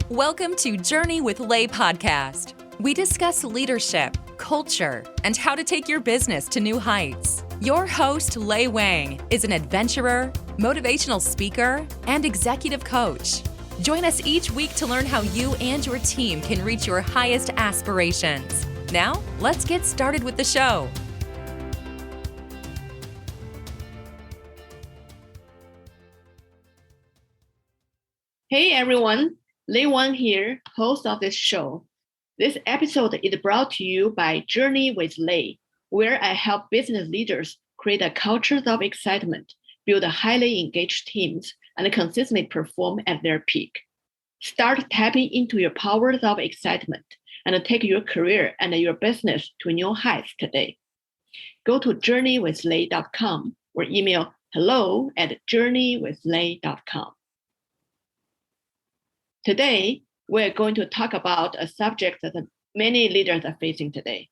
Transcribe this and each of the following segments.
Welcome to Journey with Lay podcast. We discuss leadership, culture, and how to take your business to new heights. Your host, Lay Wang, is an adventurer, motivational speaker, and executive coach. Join us each week to learn how you and your team can reach your highest aspirations. Now, let's get started with the show. Hey everyone, Lei Wang here, host of this show. This episode is brought to you by Journey with Lei, where I help business leaders create a culture of excitement, build highly engaged teams, and consistently perform at their peak. Start tapping into your powers of excitement and take your career and your business to new heights today. Go to journeywithlei.com or email hello@journeywithlei.com. Today, we're going to talk about a subject that many leaders are facing today: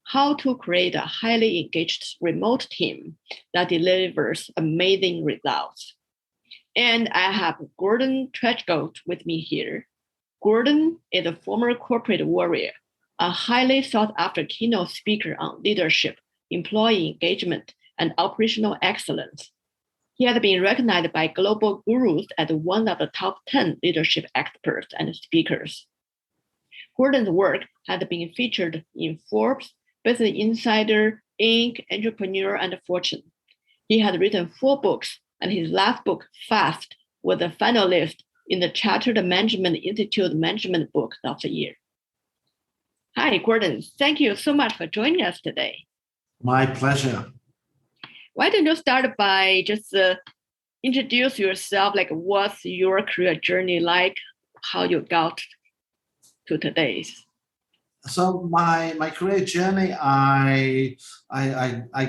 how to create a highly engaged remote team that delivers amazing results. And I have Gordon Tredgold with me here. Gordon is a former corporate warrior, a highly sought-after keynote speaker on leadership, employee engagement, and operational excellence. He has been recognized by global gurus as one of the top 10 leadership experts and speakers. Gordon's work has been featured in Forbes, Business Insider, Inc., Entrepreneur, and Fortune. He has written 4 books, and his last book, Fast, was a finalist in the Chartered Management Institute Management Book of the Year. Hi, Gordon. Thank you so much for joining us today. My pleasure. Why don't you start by just introduce yourself, like what's your career journey like, how you got to today's? So my career journey, I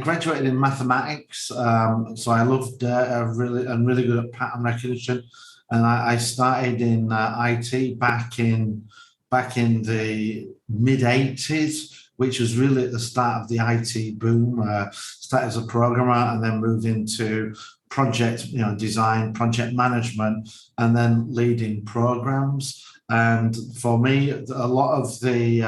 graduated in mathematics, so I loved really good at pattern recognition, and I started in IT back in the mid-80s, which was really at the start of the IT boom. Started as a programmer and then moved into project, design, project management, and then leading programs. And for me, a lot of the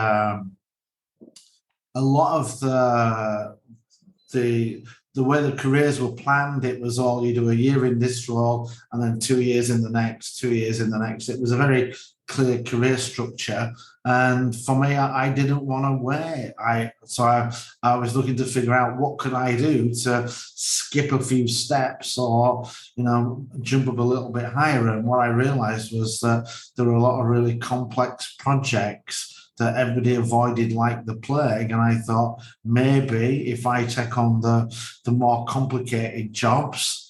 way the careers were planned, it was all you do a year in this role and then 2 years in the next, 2 years in the next. It was a very clear career structure. And for me, I didn't want to wait. So I was looking to figure out what could I do to skip a few steps or, jump up a little bit higher. And what I realized was that there were a lot of really complex projects that everybody avoided like the plague. And I thought maybe if I take on the more complicated jobs,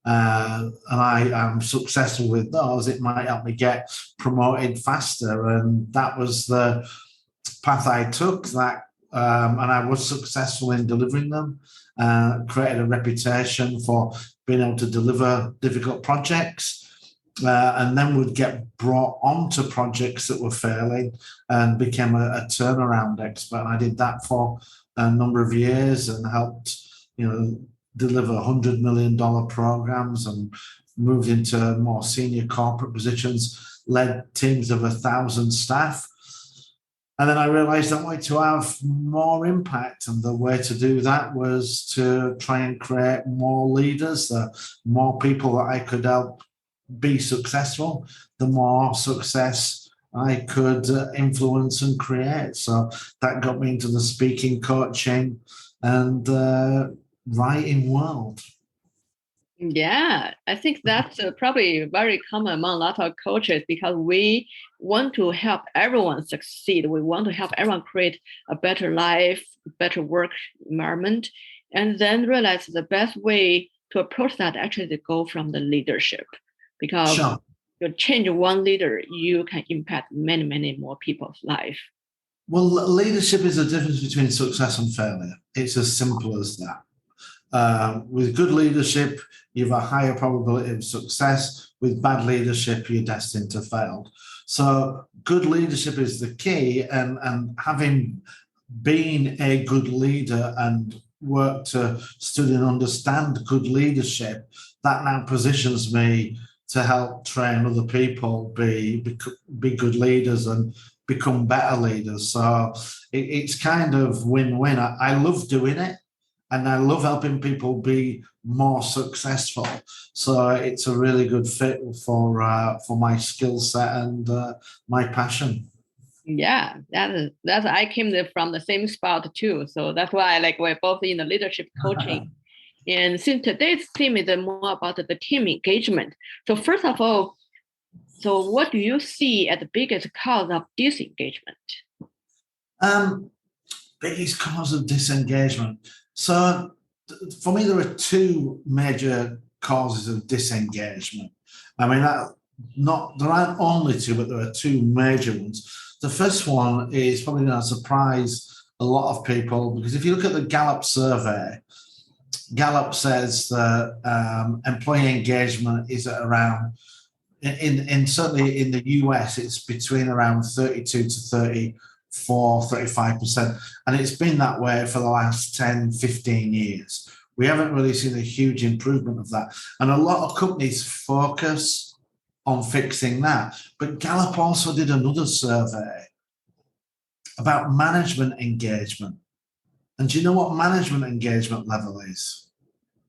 and I am successful with those, it might help me get promoted faster. And that was the path I took, and I was successful in delivering them, created a reputation for being able to deliver difficult projects, and then would get brought onto projects that were failing and became a turnaround expert. And I did that for a number of years and helped, deliver $100 million programs and moved into more senior corporate positions, led teams of 1,000 staff. And then I realized I wanted to have more impact. And the way to do that was to try and create more leaders, the more people that I could help be successful, the more success I could influence and create. So that got me into the speaking, coaching, and writing world. Yeah, I think that's probably very common among a lot of coaches, because we want to help everyone succeed. We want to help everyone create a better life, better work environment, and then realize the best way to approach that actually to go from the leadership, because Sure. You change one leader, you can impact many, many more people's life. Well, leadership is the difference between success and failure. It's as simple as that. With good leadership, you have a higher probability of success. With bad leadership, you're destined to fail. So good leadership is the key, and having been a good leader and worked to study and understand good leadership, that now positions me to help train other people be good leaders and become better leaders. So it's kind of win-win. I love doing it, and I love helping people be more successful. So it's a really good fit for my skill set and my passion. Yeah, that's I came from the same spot too. So that's why we're both in the leadership coaching. And since today's theme is more about the team engagement. So first of all, so what do you see as the biggest cause of disengagement? Biggest cause of disengagement. So for me, there are two major causes of disengagement. I mean, there aren't only two, but there are two major ones. The first one is probably going to surprise a lot of people, because if you look at the Gallup survey, Gallup says that employee engagement is at around, certainly in the US, it's between around 32 to 35%. And it's been that way for the last 10, 15 years. We haven't really seen a huge improvement of that. And a lot of companies focus on fixing that. But Gallup also did another survey about management engagement. And do you know what management engagement level is?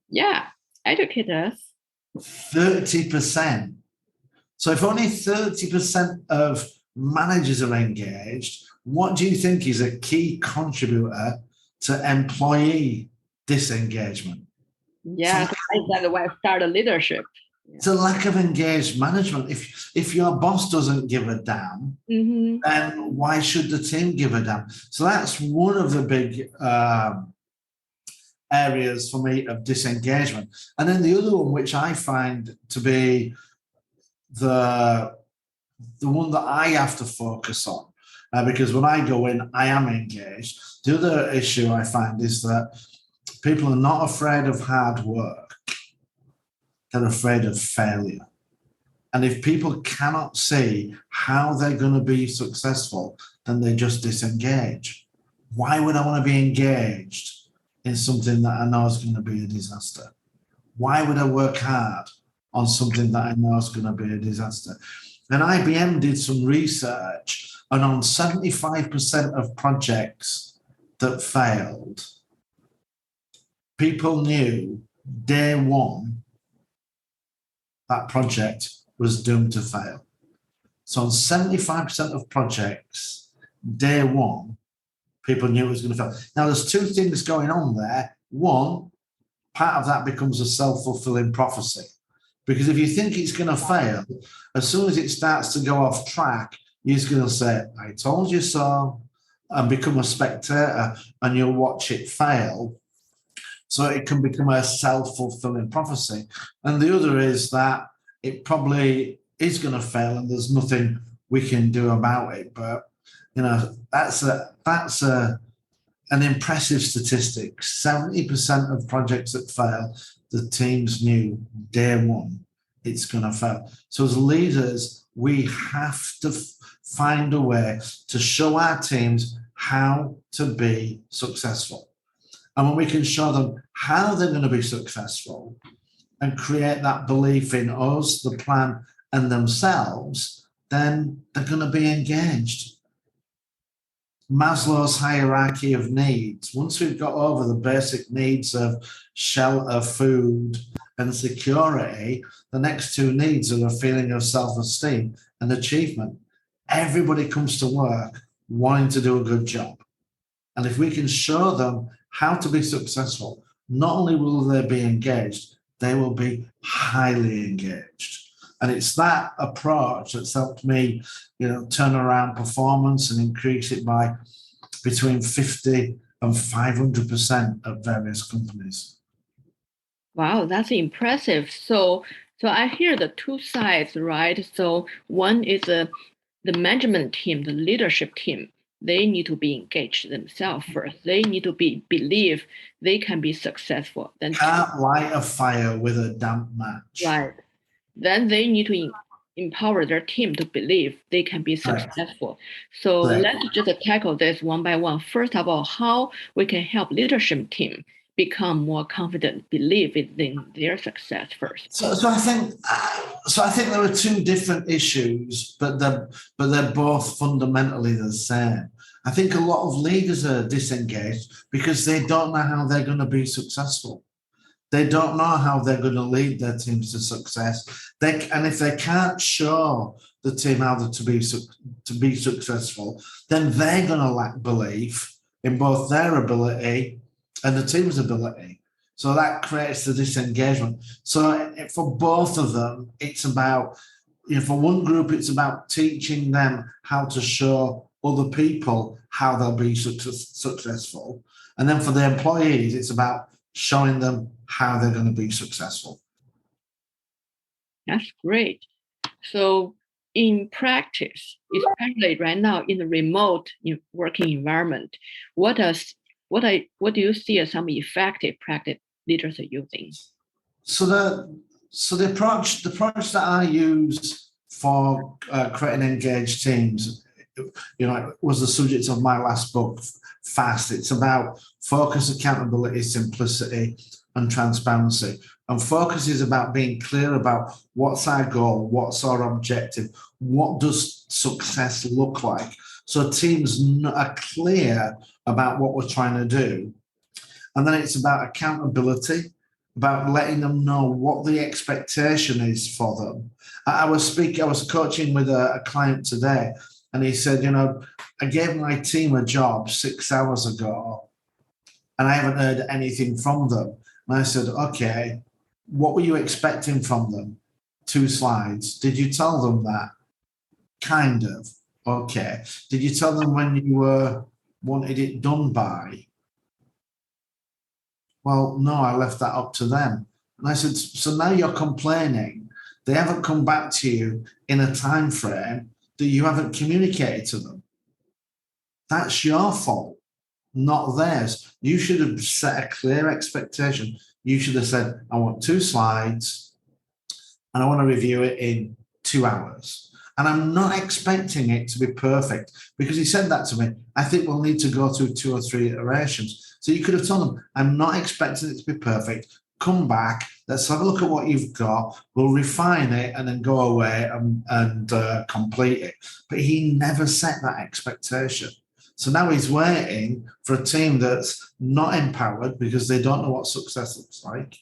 Yeah, educate us. 30%. So if only 30% of managers are engaged, what do you think is a key contributor to employee disengagement? Yeah, so that's why I started leadership. It's a lack of engaged management. If your boss doesn't give a damn, then why should the team give a damn? So that's one of the big areas for me of disengagement. And then the other one, which I find to be the one that I have to focus on, because when I go in, I am engaged. The other issue I find is that people are not afraid of hard work. They're afraid of failure. And if people cannot see how they're going to be successful, then they just disengage. Why would I want to be engaged in something that I know is going to be a disaster? Why would I work hard on something that I know is going to be a disaster? And IBM did some research, and on 75% of projects that failed, people knew day one that project was doomed to fail. So on 75% of projects, day one, people knew it was going to fail. Now, there's two things going on there. One, part of that becomes a self-fulfilling prophecy. Because if you think it's going to fail, as soon as it starts to go off track, you're just going to say, I told you so, and become a spectator, and you'll watch it fail. So it can become a self-fulfilling prophecy. And the other is that it probably is going to fail and there's nothing we can do about it. But, that's an impressive statistic. 70% of projects that fail, the teams knew day one it's going to fail. So as leaders, we have to find a way to show our teams how to be successful. And when we can show them how they're going to be successful and create that belief in us, the plan, and themselves, then they're going to be engaged. Maslow's hierarchy of needs. Once we've got over the basic needs of shelter, food, and security, the next two needs are a feeling of self-esteem and achievement. Everybody comes to work wanting to do a good job. And if we can show them how to be successful, not only will they be engaged, they will be highly engaged. And it's that approach that's helped me, turn around performance and increase it by between 50 and 500% at various companies. Wow, that's impressive. So I hear the two sides, right? So one is the management team, the leadership team. They need to be engaged themselves first. They need to believe they can be successful. Then can't light a fire with a damp match. Right. Then they need to empower their team to believe they can be successful. Right. So let's just tackle this one by one. First of all, how we can help leadership team become more confident, believe in their success first. So I think So I think there are two different issues, but they're both fundamentally the same. I think a lot of leaders are disengaged because they don't know how they're going to be successful. They don't know how they're going to lead their teams to success. And if they can't show the team how to be successful, then they're going to lack belief in both their ability and the team's ability. So that creates the disengagement. So for both of them, it's about, for one group, it's about teaching them how to show other people how they'll be successful. And then for the employees, it's about showing them how they're going to be successful. That's great. So in practice, especially right now in the remote working environment, what do you see as some effective practice leaders are using? So the approach that I use for creating engaged teams, was the subject of my last book, Fast. It's about focus, accountability, simplicity, and transparency. And focus is about being clear about what's our goal, what's our objective, what does success look like. So teams are clear about what we're trying to do. And then it's about accountability, about letting them know what the expectation is for them. I was coaching with a client today, and he said, I gave my team a job 6 hours ago, and I haven't heard anything from them. And I said, okay, what were you expecting from them? 2 slides. Did you tell them that? Kind of. Okay. Did you tell them when you wanted it done by? Well, no, I left that up to them. And I said, so now you're complaining. They haven't come back to you in a time frame that you haven't communicated to them. That's your fault, not theirs. You should have set a clear expectation. You should have said, I want 2 slides and I want to review it in 2 hours. And I'm not expecting it to be perfect, because he said that to me. I think we'll need to go through 2 or 3 iterations. So you could have told them, I'm not expecting it to be perfect. Come back, let's have a look at what you've got. We'll refine it and then go away and complete it. But he never set that expectation. So now he's waiting for a team that's not empowered because they don't know what success looks like,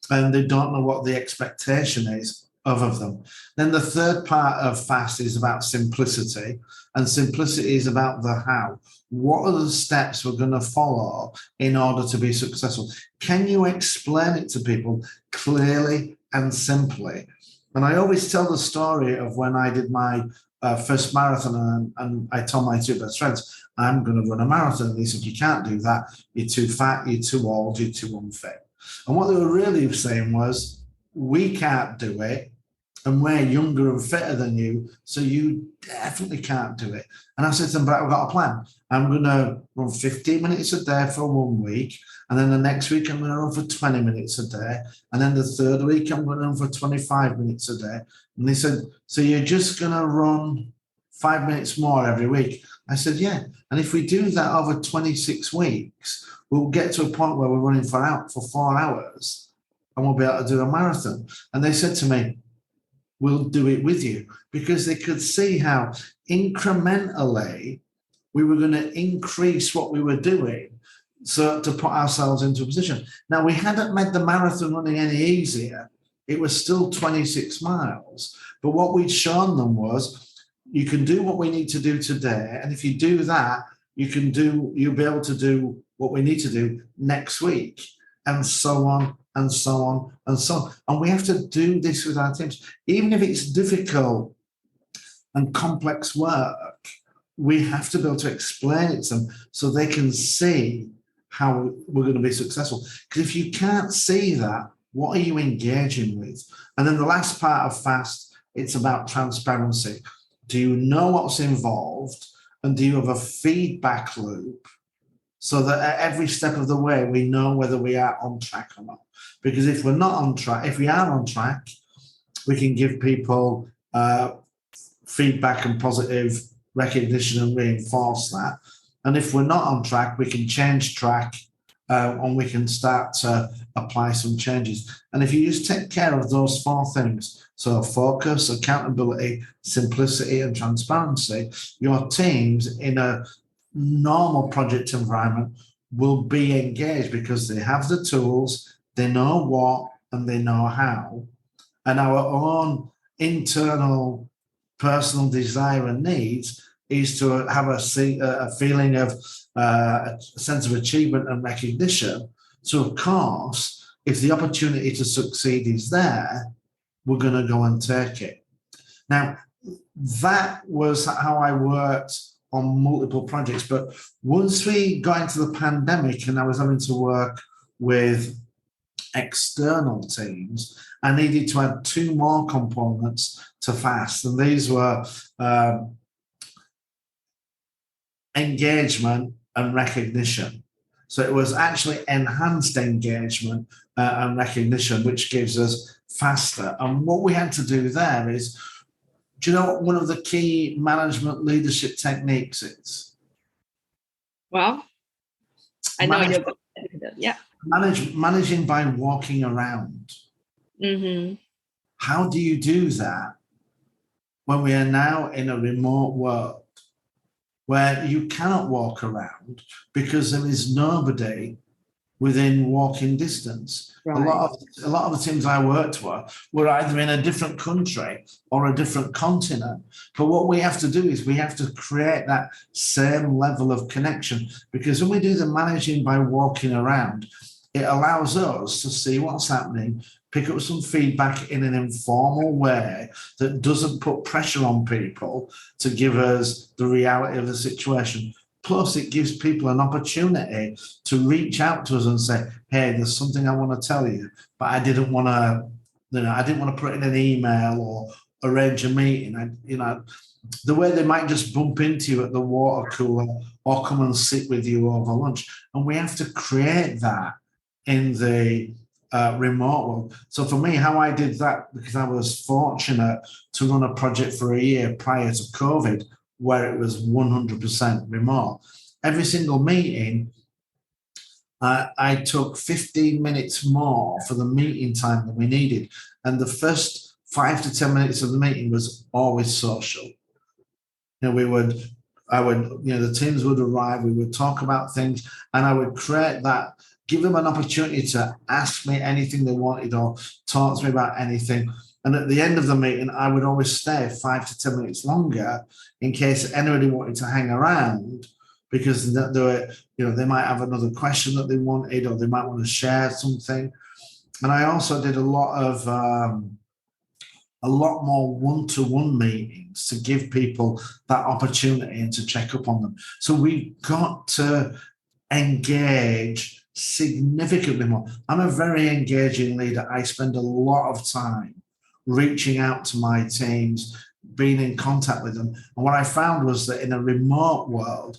and they don't know what the expectation is of them. Then the third part of FAST is about simplicity, and simplicity is about the how. What are the steps we're going to follow in order to be successful? Can you explain it to people clearly and simply? And I always tell the story of when I did my first marathon, and I told my 2 best friends, I'm going to run a marathon. And they said, you can't do that. You're too fat, you're too old, you're too unfit. And what they were really saying was, we can't do it, and we're younger and fitter than you, so you definitely can't do it. And I said to them, but I've got a plan. I'm going to run 15 minutes a day for 1 week, and then the next week I'm going to run for 20 minutes a day, and then the third week I'm going to run for 25 minutes a day. And they said, so you're just going to run 5 minutes more every week? I said, yeah. And if we do that over 26 weeks, we'll get to a point where we're running for 4 hours, and we'll be able to do a marathon. And they said to me, we'll do it with you, because they could see how incrementally we were going to increase what we were doing, so to put ourselves into a position. Now, we hadn't made the marathon running any easier. It was still 26 miles. But what we'd shown them was, you can do what we need to do today. And if you do that, you'll be able to do what we need to do next week, and so on and so on and so on. And we have to do this with our teams. Even if it's difficult and complex work, we have to be able to explain it to them so they can see how we're going to be successful. Because if you can't see that, what are you engaging with? And then the last part of FAST, it's about transparency. Do you know what's involved? And do you have a feedback loop so that at every step of the way, we know whether we are on track or not? Because if we're not on track, if we are on track, we can give people feedback and positive recognition and reinforce that. And if we're not on track, we can change track and we can start to apply some changes. And if you just take care of those 4 things, so focus, accountability, simplicity, and transparency, your teams in a normal project environment will be engaged because they have the tools, they know what, and they know how. And our own internal personal desire and needs is to have a feeling of a sense of achievement and recognition. So, of course, if the opportunity to succeed is there, we're going to go and take it. Now, that was how I worked on multiple projects. But once we got into the pandemic and I was having to work with external teams, I needed to add 2 more components to FAST. And these were engagement and recognition. So it was actually enhanced engagement and recognition, which gives us faster. And what we had to do there is, do you know what one of the key management leadership techniques is? Well, I know you're going to do that. Yeah. Managing by walking around. Mm-hmm. How do you do that when we are now in a remote world where you cannot walk around because there is nobody within walking distance? Right. A lot of the teams I worked with were either in a different country or a different continent. But what we have to do is we have to create that same level of connection, because when we do the managing by walking around, it allows us to see what's happening, pick up some feedback in an informal way that doesn't put pressure on people to give us the reality of the situation. Plus, it gives people an opportunity to reach out to us and say, hey, there's something I want to tell you, but I didn't want to put it in an email or arrange a meeting. The way they might just bump into you at the water cooler or come and sit with you over lunch. And we have to create that in the remote world. So for me, how I did that, because I was fortunate to run a project for a year prior to COVID, where it was 100% remote. Every single meeting, I took 15 minutes more for the meeting time than we needed. And the first 5 to 10 minutes of the meeting was always social. The teams would arrive, we would talk about things, and I would create that, give them an opportunity to ask me anything they wanted or talk to me about anything. And at the end of the meeting, I would always stay 5 to 10 minutes longer in case anybody wanted to hang around, because they might have another question that they wanted, or they might want to share something. And I also did a lot more one-to-one meetings to give people that opportunity and to check up on them. So we've got to engage significantly more. I'm a very engaging leader. I spend a lot of time reaching out to my teams, being in contact with them. And what I found was that in a remote world,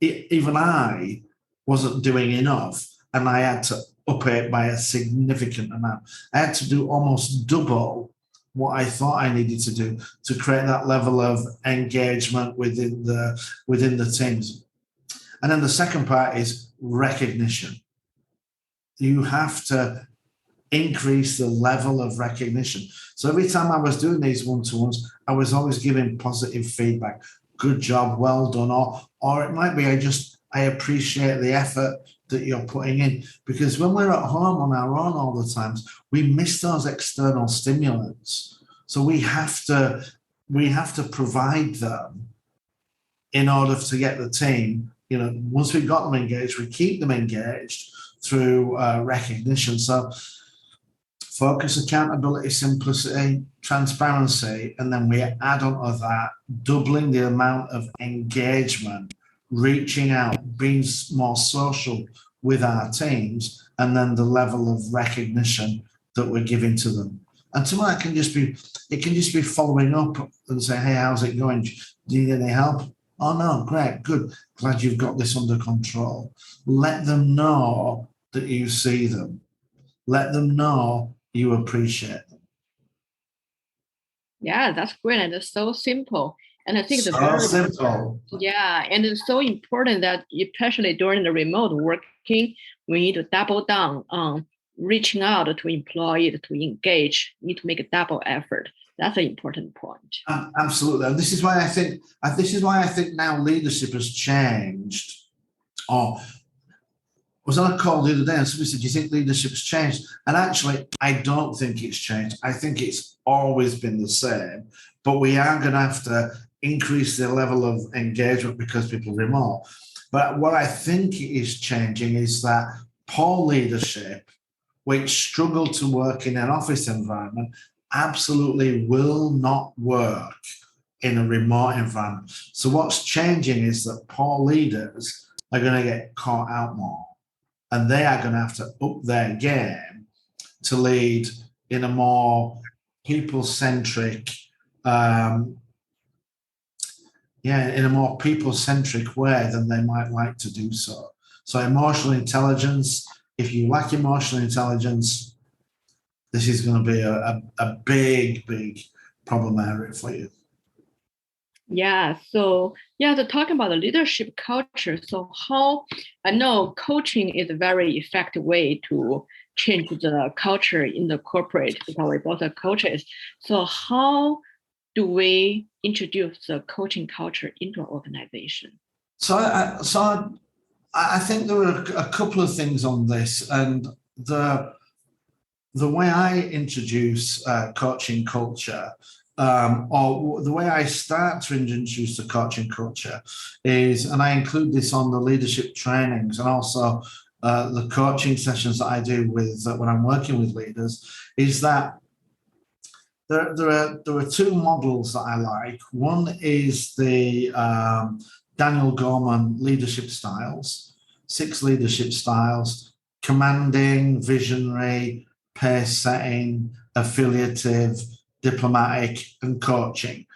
even I wasn't doing enough, and I had to up it by a significant amount. I had to do almost double what I thought I needed to do to create that level of engagement within the teams. And then the second part is recognition. You have to increase the level of recognition. So every time I was doing these one-to-ones, I was always giving positive feedback. Good job, well done. Or it might be I appreciate the effort that you're putting in. Because when we're at home on our own all the times, we miss those external stimulants. So we have to provide them in order to get the team, once we've got them engaged, we keep them engaged through recognition. So focus, accountability, simplicity, transparency, and then we add on to that, doubling the amount of engagement, reaching out, being more social with our teams, and then the level of recognition that we're giving to them. And to me, it can just be following up and say, hey, how's it going? Do you need any help? Oh, no, great, good. Glad you've got this under control. Let them know that you see them. Let them know you appreciate them. Yeah, that's great. And it's so simple. And I think so simple. Yeah, and it's so important that especially during the remote working, we need to double down on reaching out to employees to engage. We need to make a double effort. That's an important point. Absolutely, and this is why I think now leadership has changed. I was on a call the other day and somebody said, do you think leadership's changed? And actually, I don't think it's changed. I think it's always been the same, but we are going to have to increase the level of engagement because people are remote. But what I think is changing is that poor leadership, which struggle to work in an office environment, absolutely will not work in a remote environment. So what's changing is that poor leaders are going to get caught out more, and they are going to have to up their game to lead in a more people-centric, in a more people-centric way than they might like to do so. So emotional intelligence, if you lack emotional intelligence, this is going to be a big, big problem area for you. Yeah. So to talk about the leadership culture. So how I know coaching is a very effective way to change the culture in the corporate because we both are coaches. So how do we introduce the coaching culture into our organization? So I think there are a couple of things on this, and the way I introduce coaching culture, or the way I start to introduce the coaching culture is, and I include this on the leadership trainings and also the coaching sessions that I do with when I'm working with leaders, is that there are two models that I like. One is the Daniel Goleman leadership styles, 6 leadership styles: commanding, visionary, pace setting, affiliative, diplomatic, and coaching.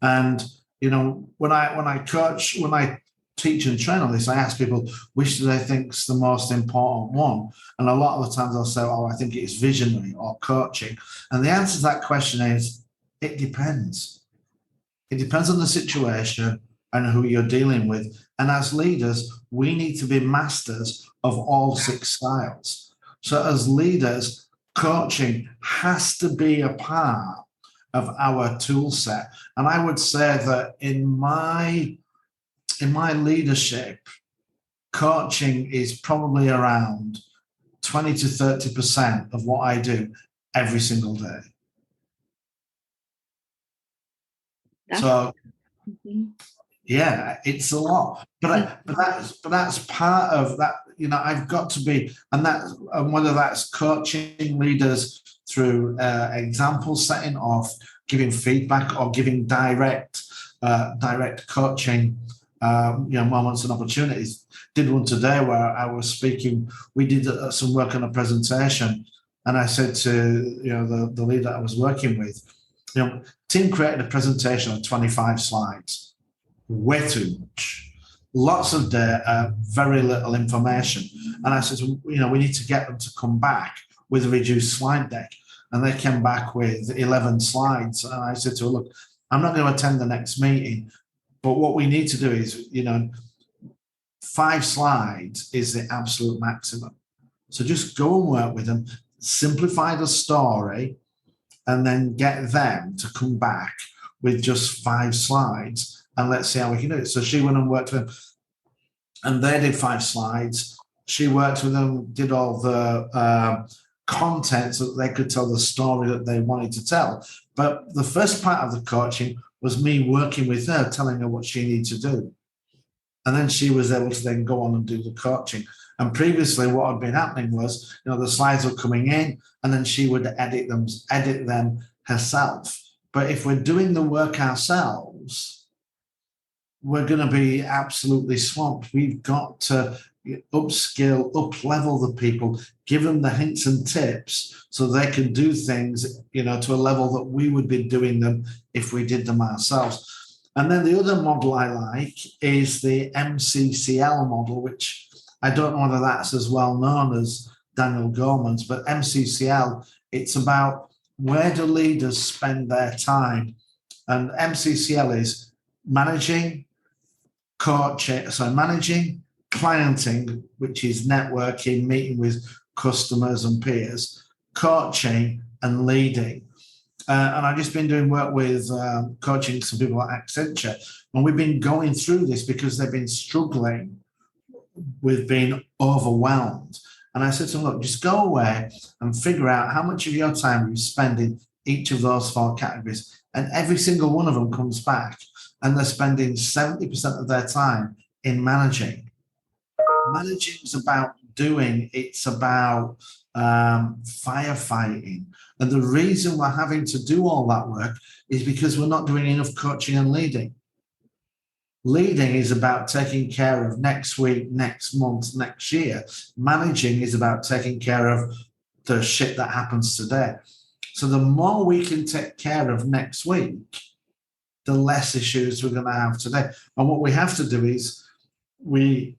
And when I teach and train on this, I ask people which do they think is the most important one, and a lot of the times they'll say, "Oh, I think it's visionary or coaching." And the answer to that question is, it depends. It depends on the situation and who you're dealing with. And as leaders, we need to be masters of all 6 styles. So as leaders, coaching has to be a part of our tool set. And I would say that in my leadership, coaching is probably around 20 to 30% of what I do every single day. Yeah, it's a lot, but that's part of that. I've got to be, and whether that's coaching leaders through example setting, or giving feedback, or giving direct coaching, moments and opportunities. Did one today where I was speaking. We did some work on a presentation, and I said to the leader I was working with, Tim created a presentation of 25 slides. Way too much, lots of data, very little information. And I said, we need to get them to come back with a reduced slide deck. And they came back with 11 slides. And I said to her, look, I'm not going to attend the next meeting, but what we need to do is, 5 slides is the absolute maximum. So just go and work with them, simplify the story, and then get them to come back with just 5 slides. And let's see how we can do it. So she went and worked with them, and they did 5 slides. She worked with them, did all the content so that they could tell the story that they wanted to tell. But the first part of the coaching was me working with her, telling her what she needed to do. And then she was able to then go on and do the coaching. And previously what had been happening was, the slides were coming in, and then she would edit them herself. But if we're doing the work ourselves, we're going to be absolutely swamped. We've got to upskill, up-level the people, give them the hints and tips so they can do things, to a level that we would be doing them if we did them ourselves. And then the other model I like is the MCCL model, which I don't know whether that's as well known as Daniel Goleman's, but MCCL, it's about where do leaders spend their time. And MCCL is managing, managing, clienting, which is networking, meeting with customers and peers, coaching, and leading. And I've just been doing work with coaching some people at Accenture, and we've been going through this because they've been struggling with being overwhelmed. And I said to them, look, just go away and figure out how much of your time you spend in each of those 4 categories. And every single one of them comes back, and they're spending 70% of their time in managing. Managing is about doing, it's about firefighting. And the reason we're having to do all that work is because we're not doing enough coaching and leading. Leading is about taking care of next week, next month, next year. Managing is about taking care of the shit that happens today. So the more we can take care of next week, the less issues we're going to have today. And what we have to do is we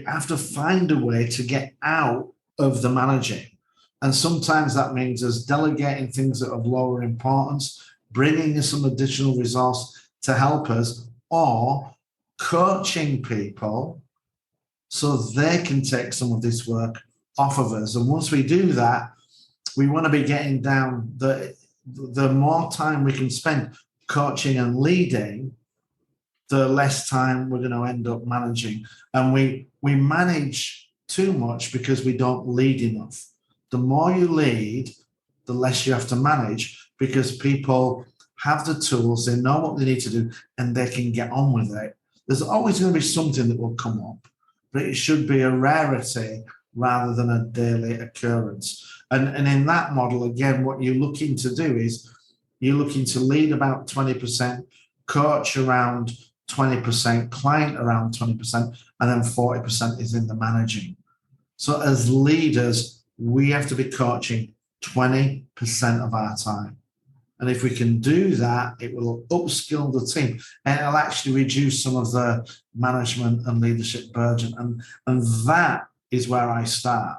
have to find a way to get out of the managing. And sometimes that means us delegating things that are of lower importance, bringing in some additional resource to help us, or coaching people so they can take some of this work off of us. And once we do that, we want to be getting down the more time we can spend coaching and leading, the less time we're going to end up managing. And we manage too much because we don't lead enough. The more you lead, the less you have to manage, because people have the tools, they know what they need to do, and they can get on with it. There's always going to be something that will come up, but it should be a rarity rather than a daily occurrence. And in that model, again, what you're looking to do is you're looking to lead about 20%, coach around 20%, client around 20%, and then 40% is in the managing. So as leaders, we have to be coaching 20% of our time. And if we can do that, it will upskill the team, and it'll actually reduce some of the management and leadership burden. And that is where I start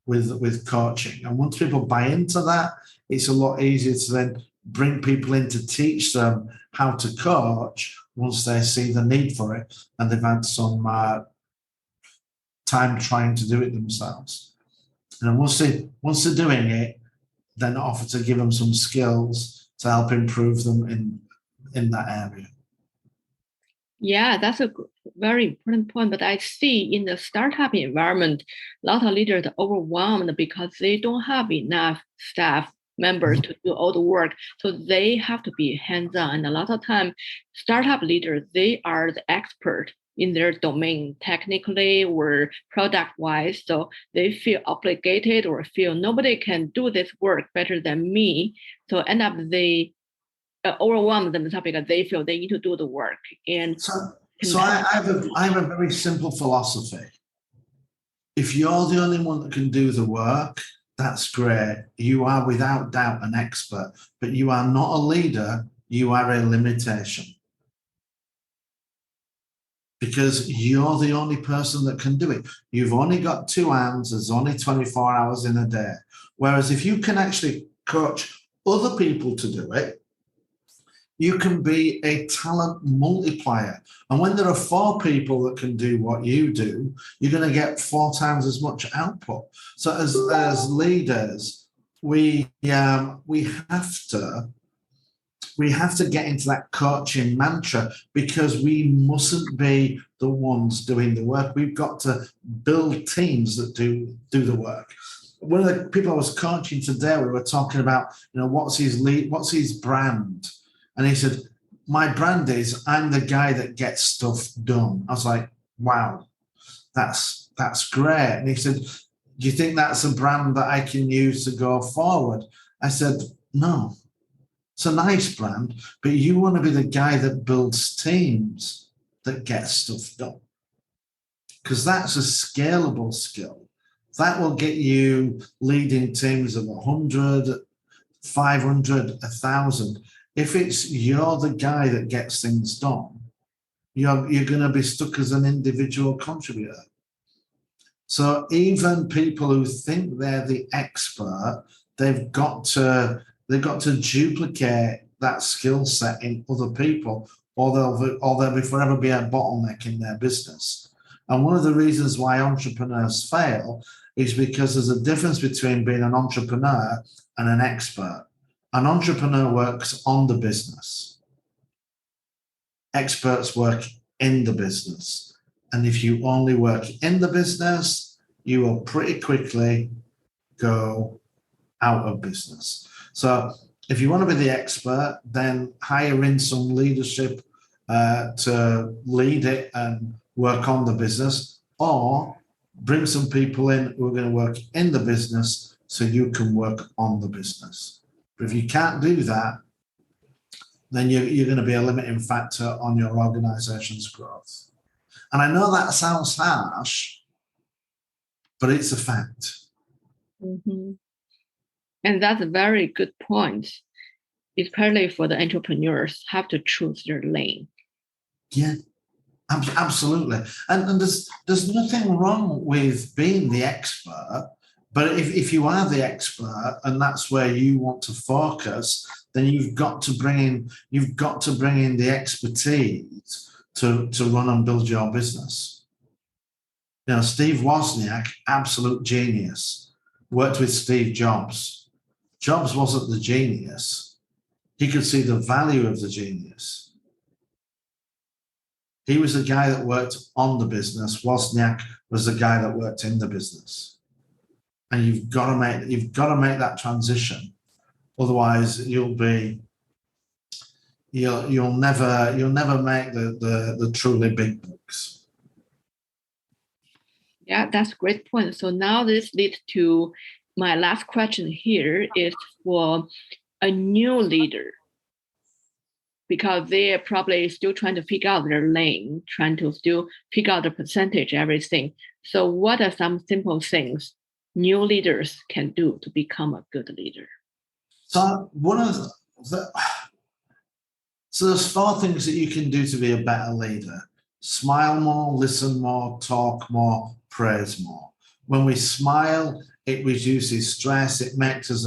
with coaching. And once people buy into that, it's a lot easier to then bring people in to teach them how to coach once they see the need for it and they've had some time trying to do it themselves. And once they're doing it, then offer to give them some skills to help improve them in that area. Yeah, that's a very important point. But I see in the startup environment, a lot of leaders are overwhelmed because they don't have enough staff members to do all the work. So they have to be hands-on. And a lot of time, startup leaders, they are the expert in their domain, technically or product-wise. So they feel obligated or feel nobody can do this work better than me. So end up they overwhelm themselves because they feel they need to do the work. And so I have a very simple philosophy. If you're the only one that can do the work, that's great. You are without doubt an expert, but you are not a leader. You are a limitation. Because you're the only person that can do it. You've only got 2 hands. There's only 24 hours in a day. Whereas if you can actually coach other people to do it, you can be a talent multiplier. And when there are 4 people that can do what you do, you're going to get 4 times as much output. So as leaders, we have to get into that coaching mantra, because we mustn't be the ones doing the work. We've got to build teams that do the work. One of the people I was coaching today, we were talking about, what's his brand? And he said, my brand is, I'm the guy that gets stuff done. I was like, wow, that's great. And he said, do you think that's a brand that I can use to go forward? I said, no. It's a nice brand, but you want to be the guy that builds teams that get stuff done, because that's a scalable skill. That will get you leading teams of 100, 500, 1,000. If it's you're the guy that gets things done, you're going to be stuck as an individual contributor. So even people who think they're the expert, they've got to duplicate that skill set in other people, or there'll be forever be a bottleneck in their business. And one of the reasons why entrepreneurs fail is because there's a difference between being an entrepreneur and an expert. An entrepreneur works on the business. Experts work in the business. And if you only work in the business, you will pretty quickly go out of business. So if you want to be the expert, then hire in some leadership to lead it and work on the business, or bring some people in who are going to work in the business so you can work on the business. But if you can't do that, then you're going to be a limiting factor on your organization's growth. And I know that sounds harsh, but it's a fact. Mm-hmm. And that's a very good point, especially for the entrepreneurs have to choose their lane. Yeah, absolutely. And there's nothing wrong with being the expert, but if you are the expert and that's where you want to focus, then you've got to bring in the expertise to run and build your business. You know, Steve Wozniak, absolute genius, worked with Steve Jobs. Jobs wasn't the genius. He could see the value of the genius. He was the guy that worked on the business. Wozniak was the guy that worked in the business. And you've got to make that transition. Otherwise, you'll never make the truly big bucks. Yeah, that's a great point. So now this leads to my last question here is for a new leader, because they're probably still trying to figure out their lane, trying to still figure out the percentage, everything. So what are some simple things new leaders can do to become a good leader? So so there's 4 things that you can do to be a better leader. Smile more, listen more, talk more, praise more. When we smile, it reduces stress. It makes us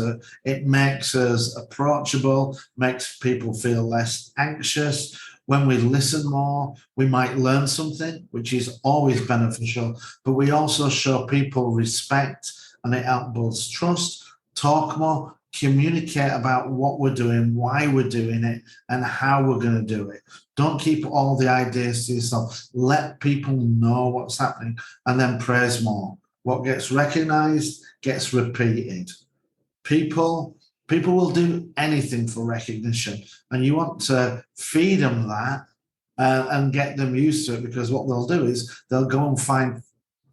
approachable, makes people feel less anxious. When we listen more, we might learn something, which is always beneficial, but we also show people respect and it helps build trust. Talk more, communicate about what we're doing, why we're doing it, and how we're going to do it. Don't keep all the ideas to yourself. Let people know what's happening, and then praise more. What gets recognized gets repeated. People will do anything for recognition, and you want to feed them that and get them used to it, because what they'll do is they'll go and find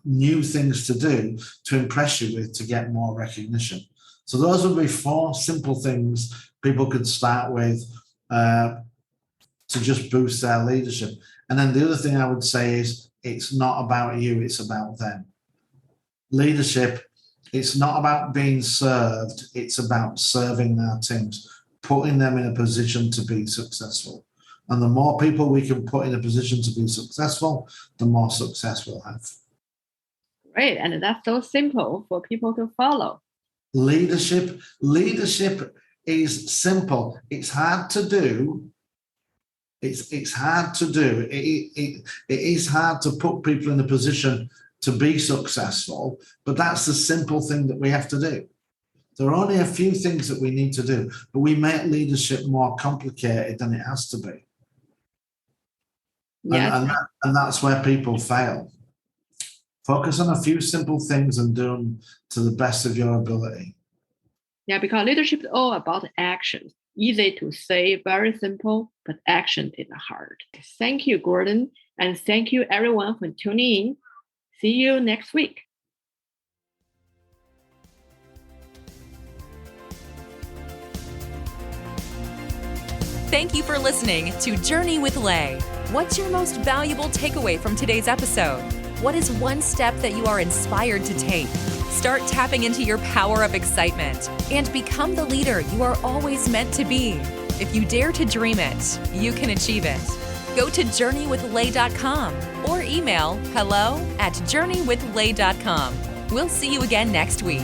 new things to do to impress you with to get more recognition. So those would be 4 simple things people could start with to just boost their leadership. And then the other thing I would say is it's not about you, it's about them. Leadership, it's not about being served, it's about serving our teams, putting them in a position to be successful. And the more people we can put in a position to be successful, the more success we'll have. Great, and that's so simple for people to follow. Leadership is simple. It's hard to do. It's hard to do. It is hard to put people in a position to be successful, but that's the simple thing that we have to do. There are only a few things that we need to do, but we make leadership more complicated than it has to be. Yes. And that's where people fail. Focus on a few simple things and do them to the best of your ability. Yeah, because leadership is all about action. Easy to say, very simple, but action is hard. Thank you, Gordon. And thank you, everyone, for tuning in. See you next week. Thank you for listening to Journey with Lay. What's your most valuable takeaway from today's episode? What is one step that you are inspired to take? Start tapping into your power of excitement and become the leader you are always meant to be. If you dare to dream it, you can achieve it. Go to journeywithlay.com or email hello@journeywithlay.com. We'll see you again next week.